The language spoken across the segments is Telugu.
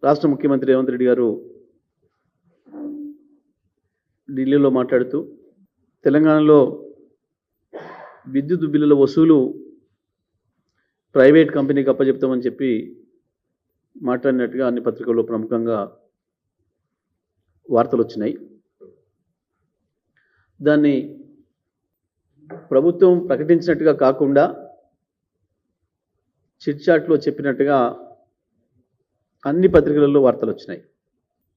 రాష్ట్ర ముఖ్యమంత్రి రేవంత్ రెడ్డి గారు ఢిల్లీలో మాట్లాడుతూ తెలంగాణలో విద్యుత్ బిల్లుల వసూలు ప్రైవేట్ కంపెనీకి అప్పచెప్తామని చెప్పి మాట్లాడినట్టుగా అన్ని పత్రికల్లో ప్రముఖంగా వార్తలు వచ్చినాయి. దాన్ని ప్రభుత్వం ప్రకటించినట్టుగా కాకుండా చిట్చాట్లో చెప్పినట్టుగా అన్ని పత్రికలలో వార్తలు వచ్చినాయి.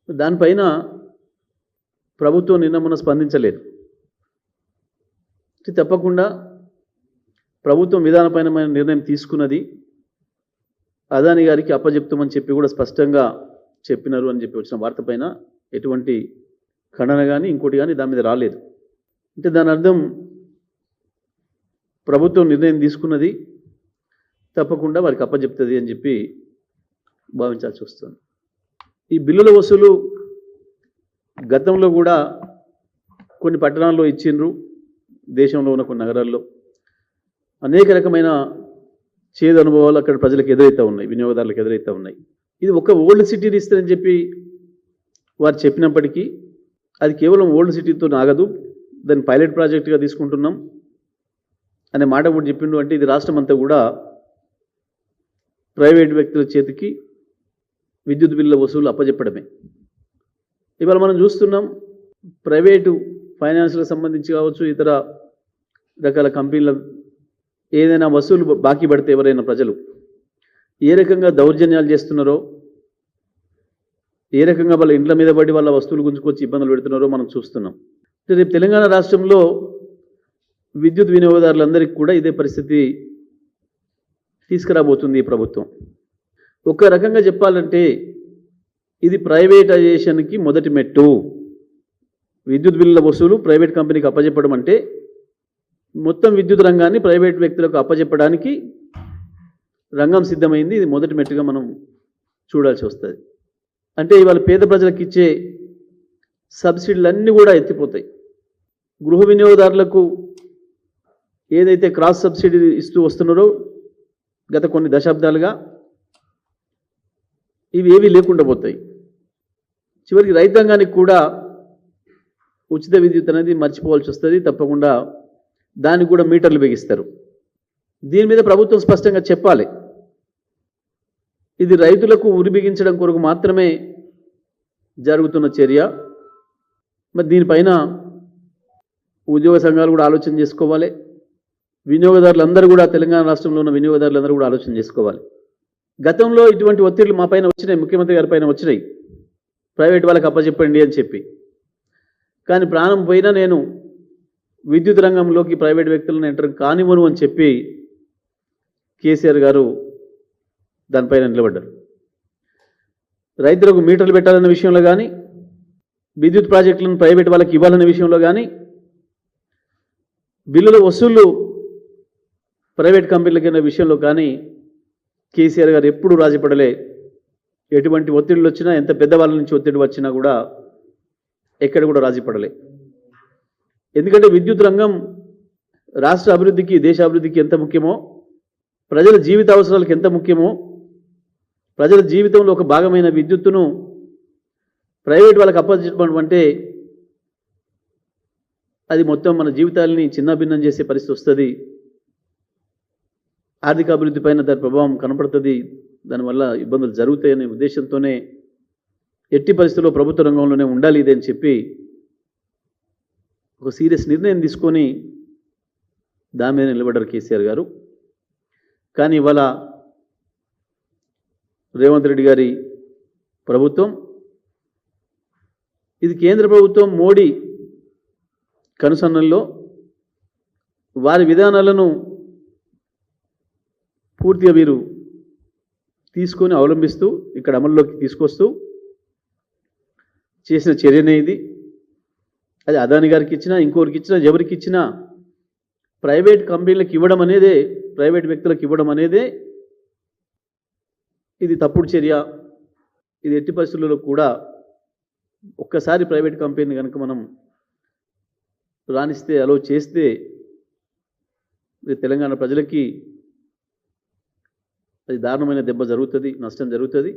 దానిపైన ప్రభుత్వం నిన్న మొన్న స్పందించలేదు. తప్పకుండా ప్రభుత్వం విధానపరమైన నిర్ణయం తీసుకున్నది, అదాని గారికి అప్పచెప్తామని చెప్పి కూడా స్పష్టంగా చెప్పినారు అని చెప్పి వచ్చిన వార్త పైన ఎటువంటి ఖండన కానీ ఇంకోటి కానీ దాని మీద రాలేదు. అంటే దాని అర్థం ప్రభుత్వం నిర్ణయం తీసుకున్నది, తప్పకుండా వారికి అప్పచెప్తుంది అని చెప్పి భావించాల్సి వస్తుంది. ఈ బిల్లుల వసూలు గతంలో కూడా కొన్ని పట్టణాల్లో ఇచ్చిండ్రు, దేశంలో ఉన్న కొన్ని నగరాల్లో అనేక రకమైన చేదు అనుభవాలు అక్కడ ప్రజలకు ఎదురవుతూ ఉన్నాయి, వినియోగదారులకు ఎదురవుతూ ఉన్నాయి. ఇది ఒక ఓల్డ్ సిటీని ఇస్తారని చెప్పి వారు చెప్పినప్పటికీ అది కేవలం ఓల్డ్ సిటీతో ఆగదు, దాన్ని పైలట్ ప్రాజెక్టుగా తీసుకుంటున్నాం అనే మాట కూడా చెప్పిండు. అంటే ఇది రాష్ట్రం అంతా కూడా ప్రైవేట్ వ్యక్తుల చేతికి విద్యుత్ బిల్లుల వసూలు అప్పచెప్పడమే. ఇవాళ మనం చూస్తున్నాం, ప్రైవేటు ఫైనాన్స్లకు సంబంధించి కావచ్చు, ఇతర రకాల కంపెనీల ఏదైనా వసూలు బాకీ పడితే ఎవరైనా ప్రజలు ఏ రకంగా దౌర్జన్యాలు చేస్తున్నారో, ఏ రకంగా వాళ్ళ ఇండ్ల మీద పడి వాళ్ళ వస్తువులు గుంజుకొచ్చి ఇబ్బందులు పెడుతున్నారో మనం చూస్తున్నాం. రేపు తెలంగాణ రాష్ట్రంలో విద్యుత్ వినియోగదారులందరికీ కూడా ఇదే పరిస్థితి తీసుకురాబోతుంది ఈ ప్రభుత్వం. ఒక రకంగా చెప్పాలంటే ఇది ప్రైవేటైజేషన్కి మొదటి మెట్టు. విద్యుత్ బిల్లుల వసూలు ప్రైవేట్ కంపెనీకి అప్పచెప్పడం అంటే మొత్తం విద్యుత్ రంగాన్ని ప్రైవేట్ వ్యక్తులకు అప్పచెప్పడానికి రంగం సిద్ధమైంది. ఇది మొదటి మెట్టుగా మనం చూడాల్సి వస్తుంది. అంటే ఇవాళ పేద ప్రజలకు ఇచ్చే సబ్సిడీలన్నీ కూడా ఎత్తిపోతాయి. గృహ వినియోగదారులకు ఏదైతే క్రాస్ సబ్సిడీ ఇస్తూ వస్తున్నారో గత కొన్ని దశాబ్దాలుగా ఇవి ఏవి లేకుండా పోతాయి. చివరికి రైతాంగానికి కూడా ఉచిత విద్యుత్ అనేది మర్చిపోవాల్సి వస్తుంది. తప్పకుండా దానికి కూడా మీటర్లు బిగిస్తారు. దీని మీద ప్రభుత్వం స్పష్టంగా చెప్పాలి. ఇది రైతులకు ఉరి బిగించడం కొరకు మాత్రమే జరుగుతున్న చర్య. మరి దీనిపైన ఉద్యోగ సంఘాలు కూడా ఆలోచన చేసుకోవాలి. వినియోగదారులందరూ కూడా, తెలంగాణ రాష్ట్రంలో ఉన్న వినియోగదారులందరూ కూడా ఆలోచన చేసుకోవాలి. గతంలో ఇటువంటి ఒత్తిళ్లు మా పైన వచ్చినాయి, ముఖ్యమంత్రి గారి పైన వచ్చినాయి, ప్రైవేట్ వాళ్ళకి అప్పచెప్పండి అని చెప్పి. కానీ ప్రాణం పోయినా నేను విద్యుత్ రంగంలోకి ప్రైవేట్ వ్యక్తులను ఎంటర్ కానివ్వను అని చెప్పి కేసీఆర్ గారు దానిపైన నిలబడ్డారు. రైతులకు మీటర్లు పెట్టాలన్న విషయంలో కానీ, విద్యుత్ ప్రాజెక్టులను ప్రైవేట్ వాళ్ళకి ఇవ్వాలనే విషయంలో కానీ, బిల్లుల వసూళ్లు ప్రైవేట్ కంపెనీలకైన విషయంలో కానీ కేసీఆర్ గారు ఎప్పుడూ రాజీపడలే. ఎటువంటి ఒత్తిడులు వచ్చినా, ఎంత పెద్దవాళ్ళ నుంచి ఒత్తిడి వచ్చినా కూడా ఎక్కడ కూడా రాజీపడలే. ఎందుకంటే విద్యుత్ రంగం రాష్ట్ర అభివృద్ధికి, దేశ అభివృద్ధికి ఎంత ముఖ్యమో, ప్రజల జీవిత అవసరాలకు ఎంత ముఖ్యమో, ప్రజల జీవితంలో ఒక భాగమైన విద్యుత్తును ప్రైవేట్ వాళ్ళకి అప్పచెప్పడం అంటే అది మొత్తం మన జీవితాలని చిన్నాభిన్నం చేసే పరిస్థితి వస్తుంది. ఆర్థిక అభివృద్ధి పైన దాని ప్రభావం కనపడుతుంది. దానివల్ల ఇబ్బందులు జరుగుతాయనే ఉద్దేశంతోనే ఎట్టి పరిస్థితుల్లో ప్రభుత్వ రంగంలోనే ఉండాలి ఇది అని చెప్పి ఒక సీరియస్ నిర్ణయం తీసుకొని దాని మీద నిలబడ్డారు కేసీఆర్ గారు. కానీ ఇవాళ రేవంత్ రెడ్డి గారి ప్రభుత్వం, ఇది కేంద్ర ప్రభుత్వం మోడీ కనుసన్నల్లో వారి విధానాలను పూర్తిగా వీరు తీసుకొని అవలంబిస్తూ ఇక్కడ అమల్లోకి తీసుకొస్తూ చేసిన చర్యనే ఇది. అది అదాని గారికి ఇచ్చినా, ఇంకోరికి ఇచ్చినా, ఎవరికి ఇచ్చినా ప్రైవేట్ కంపెనీలకు ఇవ్వడం అనేదే, ప్రైవేట్ వ్యక్తులకు ఇవ్వడం అనేదే ఇది తప్పుడు చర్య. ఇది ఎట్టి పరిస్థితుల్లో కూడా ఒక్కసారి ప్రైవేట్ కంపెనీని కనుక మనం రాణిస్తే, అలో చేస్తే తెలంగాణ ప్రజలకి అది దారుణమైన దెబ్బ జరుగుతుంది, నష్టం జరుగుతుంది.